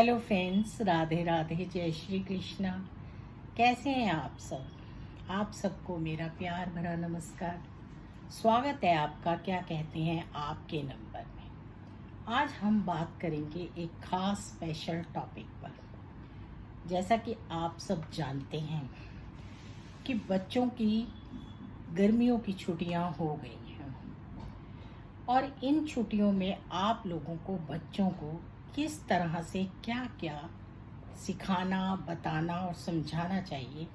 Hello friends, Radhe Radhe, जय श्री कृष्णा। कैसे हैं आप सब? आप सबको मेरा प्यार भरा नमस्कार। स्वागत है आपका क्या कहते हैं आपके नंबर में। आज हम बात करेंगे एक खास स्पेशल टॉपिक पर। जैसा कि आप सब जानते हैं कि बच्चों की गर्मियों की छुट्टियां हो गई हैं और इन छुट्टियों में आप लोगों को बच्चों को किस तरह से क्या क्या सिखाना, बताना और समझाना चाहिए,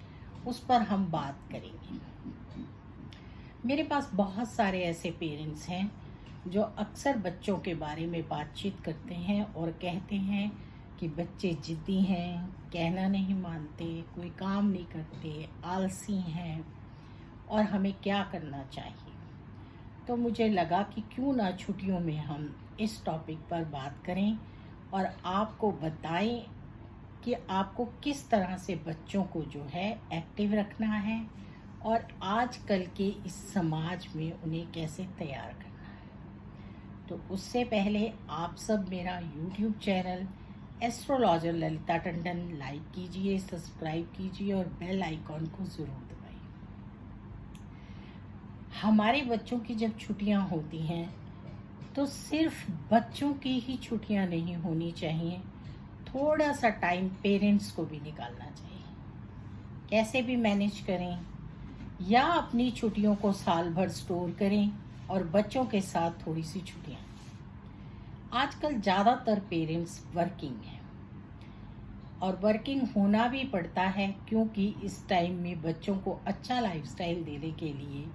उस पर हम बात करेंगे। मेरे पास बहुत सारे ऐसे पेरेंट्स हैं जो अक्सर बच्चों के बारे में बातचीत करते हैं और कहते हैं कि बच्चे जिद्दी हैं, कहना नहीं मानते, कोई काम नहीं करते, आलसी हैं और हमें क्या करना चाहिए। तो मुझे लगा कि क्यों ना छुट्टियों में हम इस टॉपिक पर बात करें और आपको बताएं कि आपको किस तरह से बच्चों को जो है एक्टिव रखना है और आजकल के इस समाज में उन्हें कैसे तैयार करना है। तो उससे पहले आप सब मेरा YouTube channel astrologer Lalita Tandon like कीजिए, सब्सक्राइब कीजिए और बेल आइकॉन को ज़रूर दबाइए। हमारे बच्चों की जब छुट्टियां होती हैं तो सिर्फ बच्चों की ही छुट्टियां नहीं होनी चाहिए, थोड़ा सा टाइम पेरेंट्स को भी निकालना चाहिए। कैसे भी मैनेज करें या अपनी छुट्टियों को साल भर स्टोर करें और बच्चों के साथ थोड़ी सी छुट्टियां। आजकल ज़्यादातर पेरेंट्स वर्किंग हैं और वर्किंग होना भी पड़ता है क्योंकि इस टाइम में बच्चों को अच्छा लाइफस्टाइल देने के लिए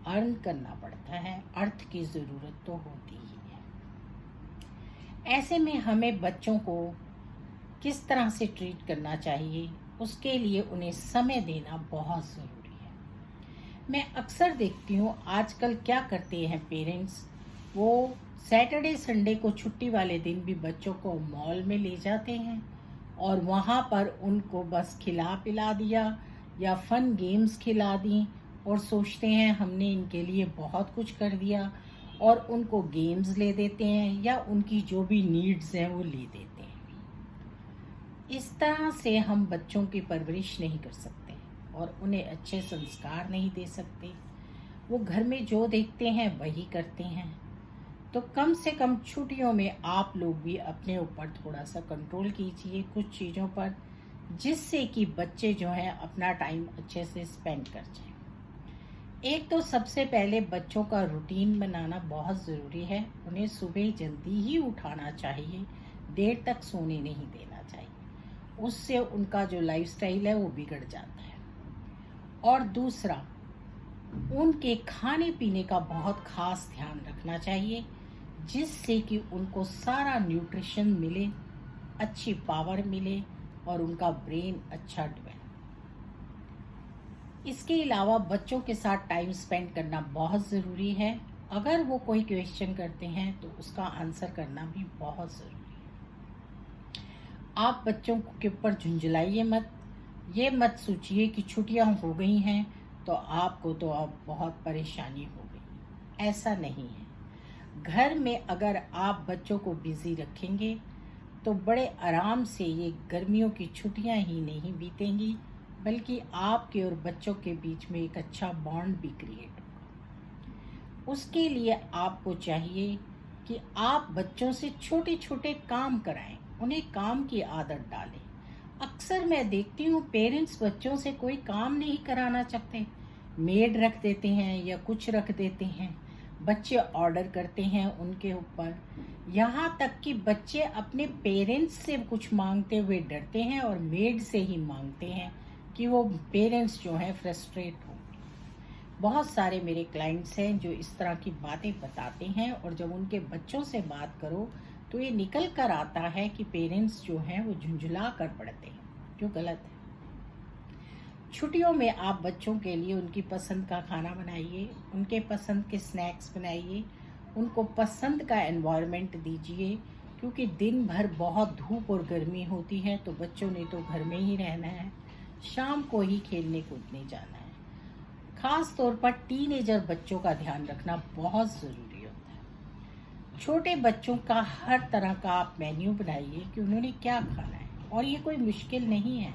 अर्न करना पड़ता है, अर्थ की ज़रूरत तो होती ही है। ऐसे में हमें बच्चों को किस तरह से ट्रीट करना चाहिए, उसके लिए उन्हें समय देना बहुत ज़रूरी है। मैं अक्सर देखती हूँ आजकल क्या करते हैं पेरेंट्स, वो सैटरडे संडे को छुट्टी वाले दिन भी बच्चों को मॉल में ले जाते हैं और वहाँ पर उनको बस खिला पिला दिया या फन गेम्स खिला दी और सोचते हैं हमने इनके लिए बहुत कुछ कर दिया और उनको गेम्स ले देते हैं या उनकी जो भी नीड्स हैं वो ले देते हैं। इस तरह से हम बच्चों की परवरिश नहीं कर सकते और उन्हें अच्छे संस्कार नहीं दे सकते। वो घर में जो देखते हैं वही करते हैं। तो कम से कम छुट्टियों में आप लोग भी अपने ऊपर थोड़ा सा कंट्रोल कीजिए कुछ चीज़ों पर, जिससे कि बच्चे जो हैं अपना टाइम अच्छे से स्पेंड कर जाएं। एक तो सबसे पहले बच्चों का रूटीन बनाना बहुत ज़रूरी है। उन्हें सुबह जल्दी ही उठाना चाहिए, देर तक सोने नहीं देना चाहिए, उससे उनका जो लाइफस्टाइल है वो बिगड़ जाता है। और दूसरा, उनके खाने पीने का बहुत खास ध्यान रखना चाहिए, जिससे कि उनको सारा न्यूट्रिशन मिले, अच्छी पावर मिले और उनका ब्रेन अच्छा डेवलप। इसके अलावा बच्चों के साथ टाइम स्पेंड करना बहुत ज़रूरी है। अगर वो कोई क्वेश्चन करते हैं तो उसका आंसर करना भी बहुत ज़रूरी है। आप बच्चों के ऊपर झुंझलाइए मत। ये मत सोचिए कि छुट्टियां हो गई हैं तो आपको तो अब बहुत परेशानी हो गई। ऐसा नहीं है। घर में अगर आप बच्चों को बिज़ी रखेंगे तो बड़े आराम से ये गर्मियों की छुट्टियां ही नहीं बीतेंगी, बल्कि आपके और बच्चों के बीच में एक अच्छा बॉन्ड भी क्रिएट होगा। उसके लिए आपको चाहिए कि आप बच्चों से छोटे छोटे काम कराएं, उन्हें काम की आदत डालें। अक्सर मैं देखती हूँ पेरेंट्स बच्चों से कोई काम नहीं कराना चाहते, मेड रख देते हैं या कुछ रख देते हैं, बच्चे ऑर्डर करते हैं उनके ऊपर। यहाँ तक कि बच्चे अपने पेरेंट्स से कुछ मांगते हुए डरते हैं और मेड से ही मांगते हैं कि वो पेरेंट्स जो हैं फ्रस्ट्रेट हो। बहुत सारे मेरे क्लाइंट्स हैं जो इस तरह की बातें बताते हैं और जब उनके बच्चों से बात करो तो ये निकल कर आता है कि पेरेंट्स जो हैं वो झुंझला कर पड़ते हैं, जो गलत है। छुट्टियों में आप बच्चों के लिए उनकी पसंद का खाना बनाइए, उनके पसंद के स्नैक्स बनाइए, उनको पसंद का एनवायरनमेंट दीजिए, क्योंकि दिन भर बहुत धूप और गर्मी होती है तो बच्चों ने तो घर में ही रहना है, शाम को ही खेलने कूदने जाना है। खास तौर पर टीनेजर बच्चों का ध्यान रखना बहुत ज़रूरी होता है। छोटे बच्चों का हर तरह का आप मेन्यू बनाइए कि उन्होंने क्या खाना है, और ये कोई मुश्किल नहीं है।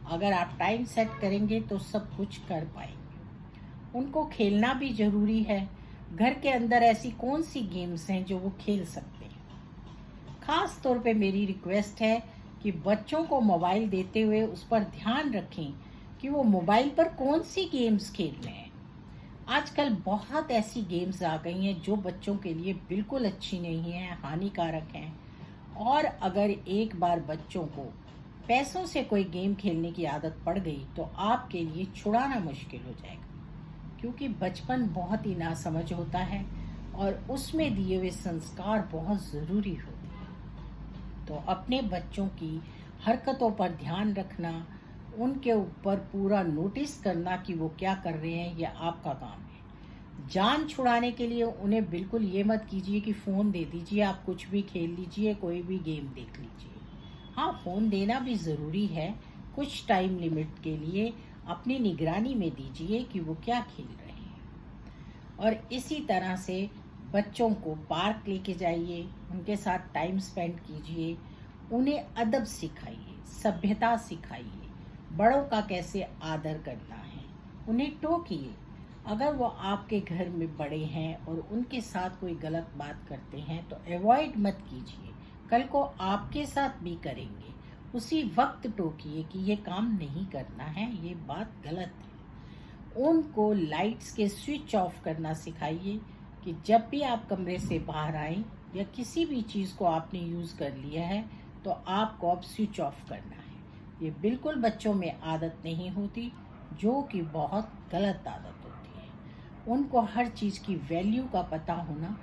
अगर आप टाइम सेट करेंगे तो सब कुछ कर पाएंगे। उनको खेलना भी ज़रूरी है। घर के अंदर ऐसी कौन सी गेम्स हैं जो वो खेल सकते हैं। ख़ास तौर पे मेरी रिक्वेस्ट है कि बच्चों को मोबाइल देते हुए उस पर ध्यान रखें कि वो मोबाइल पर कौन सी गेम्स खेल रहे हैं। आजकल बहुत ऐसी गेम्स आ गई हैं जो बच्चों के लिए बिल्कुल अच्छी नहीं है, हानिकारक हैं। और अगर एक बार बच्चों को पैसों से कोई गेम खेलने की आदत पड़ गई तो आपके लिए छुड़ाना मुश्किल हो जाएगा, क्योंकि बचपन बहुत ही नासमझ होता है और उसमें दिए हुए संस्कार बहुत ज़रूरी होते हैं। तो अपने बच्चों की हरकतों पर ध्यान रखना, उनके ऊपर पूरा नोटिस करना कि वो क्या कर रहे हैं, यह आपका काम है। जान छुड़ाने के लिए उन्हें बिल्कुल ये मत कीजिए कि फ़ोन दे दीजिए, आप कुछ भी खेल लीजिए, कोई भी गेम देख लीजिए। हाँ, फ़ोन देना भी ज़रूरी है, कुछ टाइम लिमिट के लिए अपनी निगरानी में दीजिए कि वो क्या खेल रहे हैं। और इसी तरह से बच्चों को पार्क लेके जाइए, उनके साथ टाइम स्पेंड कीजिए, उन्हें अदब सिखाइए, सभ्यता सिखाइए, बड़ों का कैसे आदर करना है, उन्हें टोकिए। अगर वो आपके घर में बड़े हैं और उनके साथ कोई गलत बात करते हैं तो अवॉइड मत कीजिए, कल को आपके साथ भी करेंगे। उसी वक्त टोकिए कि ये काम नहीं करना है, ये बात गलत है। उनको लाइट्स के स्विच ऑफ करना सिखाइए कि जब भी आप कमरे से बाहर आएं या किसी भी चीज़ को आपने यूज़ कर लिया है तो आपको अब स्विच ऑफ करना है। ये बिल्कुल बच्चों में आदत नहीं होती, जो कि बहुत गलत आदत होती है। उनको हर चीज़ की वैल्यू का पता होना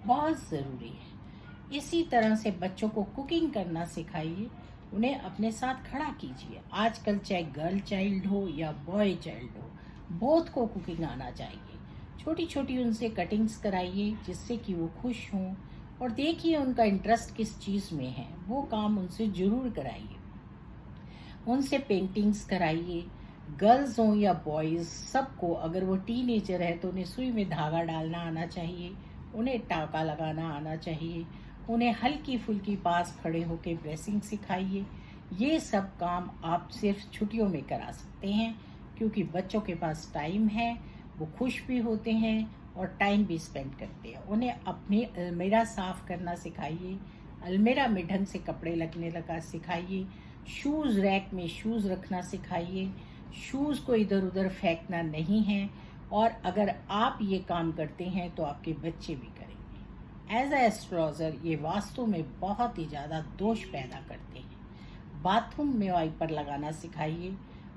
बहुत ज़रूरी है। इसी तरह से बच्चों को कुकिंग करना सिखाइए, उन्हें अपने साथ खड़ा कीजिए। आजकल चाहे गर्ल चाइल्ड हो या बॉय चाइल्ड हो, बोथ को कुकिंग आना चाहिए। छोटी छोटी उनसे कटिंग्स कराइए जिससे कि वो खुश हों, और देखिए उनका इंटरेस्ट किस चीज़ में है, वो काम उनसे ज़रूर कराइए। उनसे पेंटिंग्स कराइए। गर्ल्स हों या बॉयज़, सबको, अगर वो टीनेजर है तो उन्हें सुई में धागा डालना आना चाहिए, उन्हें टाँका लगाना आना चाहिए, उन्हें हल्की फुल्की पास खड़े होकर ड्रेसिंग सिखाइए। ये सब काम आप सिर्फ छुट्टियों में करा सकते हैं, क्योंकि बच्चों के पास टाइम है, वो खुश भी होते हैं और टाइम भी स्पेंड करते हैं। उन्हें अपनी अलमीरा साफ़ करना सिखाइए, अलमीरा में ढंग से कपड़े लगने लगा सिखाइए, शूज़ रैक में शूज़ रखना सिखाइए, शूज़ को इधर उधर फेंकना नहीं है। और अगर आप ये काम करते हैं तो आपके बच्चे भी करेंगे। एज अ एस्ट्रोलॉजर ये वास्तु में बहुत ही ज़्यादा दोष पैदा करते हैं। बाथरूम में वाइपर लगाना सिखाइए,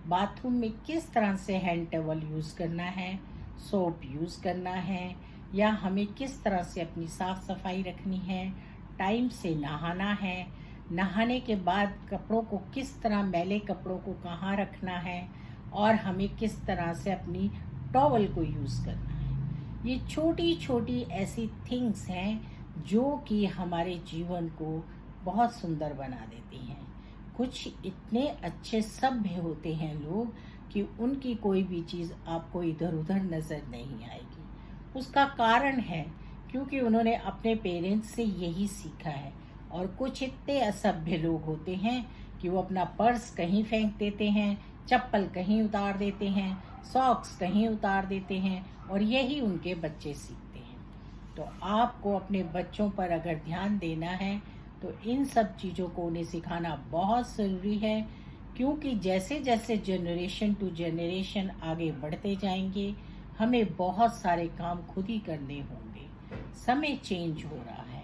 बाथरूम में किस तरह से हैंड टॉवल यूज़ करना है, सोप यूज़ करना है, या हमें किस तरह से अपनी साफ़ सफाई रखनी है, टाइम से नहाना है, नहाने के बाद कपड़ों को किस तरह, मैले कपड़ों को कहाँ रखना है, और हमें किस तरह से अपनी टॉवल को यूज़ करना है। ये छोटी छोटी ऐसी थिंग्स हैं जो कि हमारे जीवन को बहुत सुंदर बना देती हैं। कुछ इतने अच्छे सभ्य होते हैं लोग कि उनकी कोई भी चीज़ आपको इधर उधर नज़र नहीं आएगी। उसका कारण है क्योंकि उन्होंने अपने पेरेंट्स से यही सीखा है। और कुछ इतने असभ्य लोग होते हैं कि वो अपना पर्स कहीं फेंक देते हैं, चप्पल कहीं उतार देते हैं, सॉक्स कहीं उतार देते हैं, और यही उनके बच्चे सीखते हैं। तो आपको अपने बच्चों पर अगर ध्यान देना है तो इन सब चीज़ों को उन्हें सिखाना बहुत ज़रूरी है, क्योंकि जैसे जैसे जनरेशन टू जनरेशन आगे बढ़ते जाएंगे हमें बहुत सारे काम खुद ही करने होंगे। समय चेंज हो रहा है,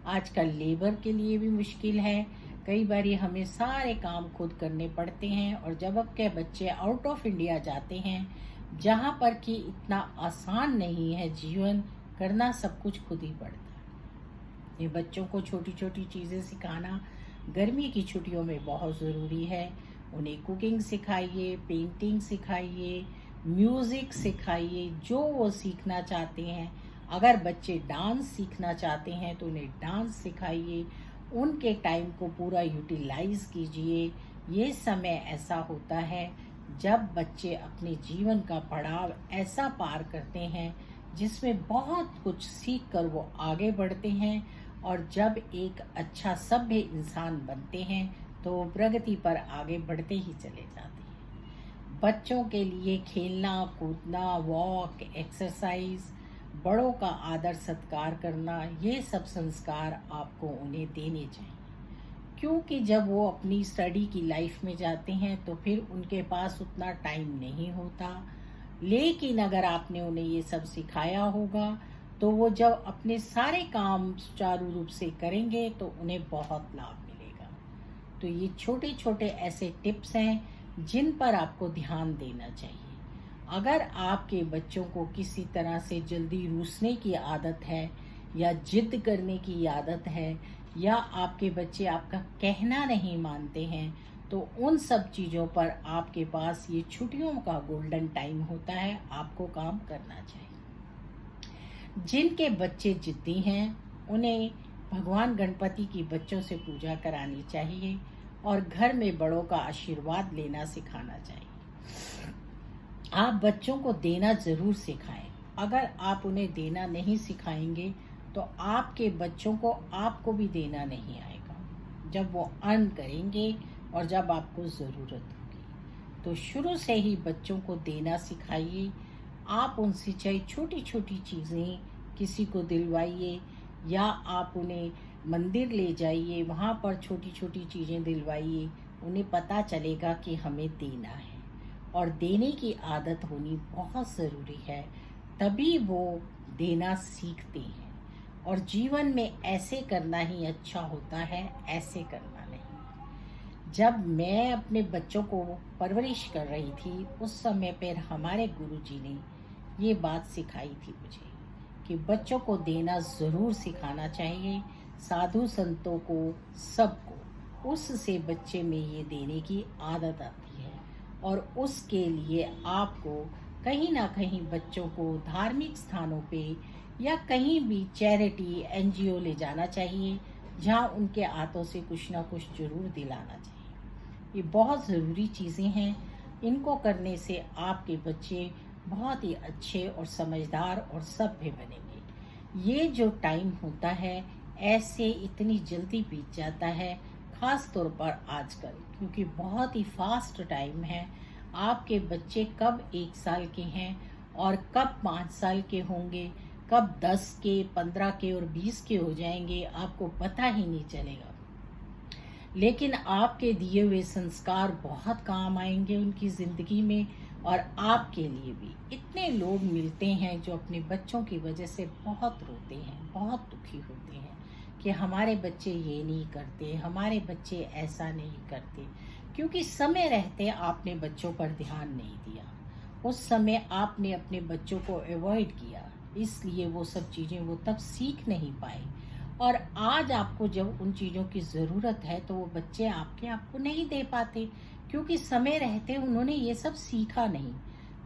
आजकल लेबर के लिए भी मुश्किल है, कई बार हमें सारे काम खुद करने पड़ते हैं। और जब अब के बच्चे आउट ऑफ इंडिया जाते हैं जहाँ पर कि इतना आसान नहीं है जीवन करना, सब कुछ खुद ही पड़ता है। ये बच्चों को छोटी छोटी चीज़ें सिखाना गर्मी की छुट्टियों में बहुत ज़रूरी है। उन्हें कुकिंग सिखाइए, पेंटिंग सिखाइए, म्यूज़िक सिखाइए, जो वो सीखना चाहते हैं। अगर बच्चे डांस सीखना चाहते हैं तो उन्हें डांस सिखाइए, उनके टाइम को पूरा यूटिलाइज़ कीजिए। ये समय ऐसा होता है जब बच्चे अपने जीवन का पड़ाव ऐसा पार करते हैं जिसमें बहुत कुछ सीख कर वो आगे बढ़ते हैं, और जब एक अच्छा सभ्य इंसान बनते हैं तो वो प्रगति पर आगे बढ़ते ही चले जाते हैं। बच्चों के लिए खेलना कूदना, वॉक, एक्सरसाइज, बड़ों का आदर सत्कार करना, ये सब संस्कार आपको उन्हें देने चाहिए, क्योंकि जब वो अपनी स्टडी की लाइफ में जाते हैं तो फिर उनके पास उतना टाइम नहीं होता। लेकिन अगर आपने उन्हें ये सब सिखाया होगा तो वो जब अपने सारे काम सुचारू रूप से करेंगे तो उन्हें बहुत लाभ मिलेगा। तो ये छोटे छोटे ऐसे टिप्स हैं जिन पर आपको ध्यान देना चाहिए। अगर आपके बच्चों को किसी तरह से जल्दी रूसने की आदत है, या जिद करने की आदत है, या आपके बच्चे आपका कहना नहीं मानते हैं, तो उन सब चीज़ों पर आपके पास ये छुट्टियों का गोल्डन टाइम होता है, आपको काम करना चाहिए। जिनके बच्चे जिद्दी हैं उन्हें भगवान गणपति की बच्चों से पूजा करानी चाहिए और घर में बड़ों का आशीर्वाद लेना सिखाना चाहिए। आप बच्चों को देना ज़रूर सिखाएं। अगर आप उन्हें देना नहीं सिखाएंगे तो आपके बच्चों को आपको भी देना नहीं आएगा जब वो अर्न करेंगे और जब आपको ज़रूरत होगी। तो शुरू से ही बच्चों को देना सिखाइए। आप उनसे चाहे छोटी छोटी चीज़ें किसी को दिलवाइए, या आप उन्हें मंदिर ले जाइए, वहाँ पर छोटी छोटी चीज़ें दिलवाइए। उन्हें पता चलेगा कि हमें देना है, और देने की आदत होनी बहुत ज़रूरी है, तभी वो देना सीखते हैं। और जीवन में ऐसे करना ही अच्छा होता है, ऐसे करना नहीं। जब मैं अपने बच्चों को परवरिश कर रही थी उस समय पर हमारे गुरुजी ने ये बात सिखाई थी मुझे कि बच्चों को देना ज़रूर सिखाना चाहिए, साधु संतों को, सबको। उससे बच्चे में ये देने की आदत आती है, और उसके लिए आपको कहीं ना कहीं बच्चों को धार्मिक स्थानों पे या कहीं भी चैरिटी एनजीओ ले जाना चाहिए, जहाँ उनके हाथों से कुछ ना कुछ जरूर दिलाना चाहिए। ये बहुत ज़रूरी चीज़ें हैं। इनको करने से आपके बच्चे बहुत ही अच्छे और समझदार और सभ्य बनेंगे। ये जो टाइम होता है ऐसे इतनी जल्दी बीत जाता है, ख़ास तौर पर आजकल, क्योंकि बहुत ही फास्ट टाइम है। आपके बच्चे कब 1 साल के हैं और कब 5 साल के होंगे, कब 10 के, 15 के और 20 के हो जाएंगे, आपको पता ही नहीं चलेगा। लेकिन आपके दिए हुए संस्कार बहुत काम आएंगे उनकी ज़िंदगी में। और आपके लिए भी इतने लोग मिलते हैं जो अपने बच्चों की वजह से बहुत रोते हैं, बहुत दुखी होते हैं कि हमारे बच्चे ये नहीं करते, हमारे बच्चे ऐसा नहीं करते, क्योंकि समय रहते आपने बच्चों पर ध्यान नहीं दिया। उस समय आपने अपने बच्चों को अवॉइड किया, इसलिए वो सब चीज़ें वो तब सीख नहीं पाए। और आज आपको जब उन चीज़ों की ज़रूरत है तो वो बच्चे आपको नहीं दे पाते, क्योंकि समय रहते उन्होंने ये सब सीखा नहीं।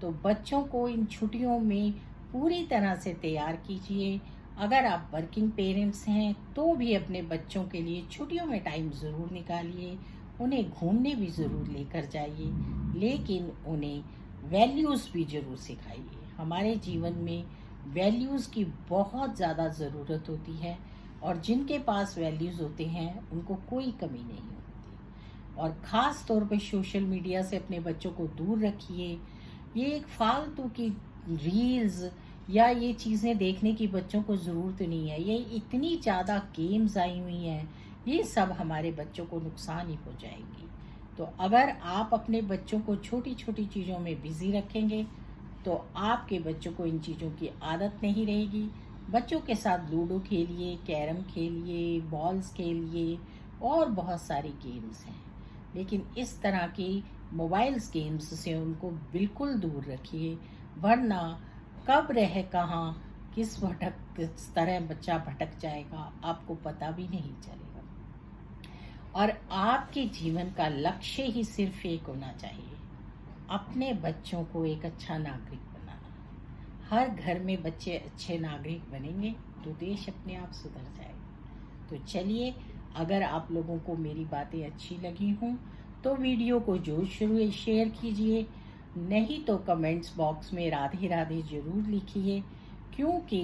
तो बच्चों को इन छुट्टियों में पूरी तरह से तैयार कीजिए। अगर आप वर्किंग पेरेंट्स हैं तो भी अपने बच्चों के लिए छुट्टियों में टाइम ज़रूर निकालिए, उन्हें घूमने भी ज़रूर लेकर जाइए, लेकिन उन्हें वैल्यूज़ भी ज़रूर सिखाइए। हमारे जीवन में वैल्यूज़ की बहुत ज़्यादा ज़रूरत होती है, और जिनके पास वैल्यूज़ होते हैं उनको कोई कमी नहीं होती। और ख़ास तौर पे सोशल मीडिया से अपने बच्चों को दूर रखिए। ये एक फालतू की रील्स या ये चीज़ें देखने की बच्चों को ज़रूरत नहीं है। ये इतनी ज़्यादा गेम्स आई हुई हैं, ये सब हमारे बच्चों को नुकसान ही पहुँचाएंगी। तो अगर आप अपने बच्चों को छोटी छोटी चीज़ों में बिज़ी रखेंगे तो आपके बच्चों को इन चीज़ों की आदत नहीं रहेगी। बच्चों के साथ लूडो खेलिए, कैरम खेलिए, बॉल्स खेलिए, और बहुत सारी गेम्स हैं, लेकिन इस तरह की मोबाइल्स गेम्स से उनको बिल्कुल दूर रखिए, वरना कब रह कहाँ किस तरह बच्चा भटक जाएगा आपको पता भी नहीं चलेगा। और आपके जीवन का लक्ष्य ही सिर्फ एक होना चाहिए, अपने बच्चों को एक अच्छा नागरिक बनाना। हर घर में बच्चे अच्छे नागरिक बनेंगे तो देश अपने आप सुधर जाएगा। तो चलिए, अगर आप लोगों को मेरी बातें अच्छी लगी हों तो वीडियो को जरूर शेयर कीजिए, नहीं तो कमेंट्स बॉक्स में राधे राधे ज़रूर लिखिए। क्योंकि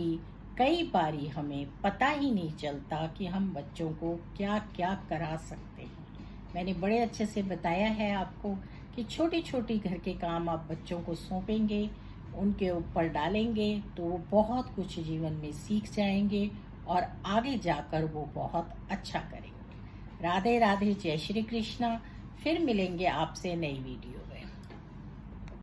कई बारी हमें पता ही नहीं चलता कि हम बच्चों को क्या क्या करा सकते हैं। मैंने बड़े अच्छे से बताया है आपको कि छोटी छोटी घर के काम आप बच्चों को सौंपेंगे, उनके ऊपर डालेंगे तो वो बहुत कुछ जीवन में सीख जाएंगे और आगे जाकर वो बहुत अच्छा करेंगे। राधे राधे, जय श्री कृष्णा। फिर मिलेंगे आपसे नई वीडियो में।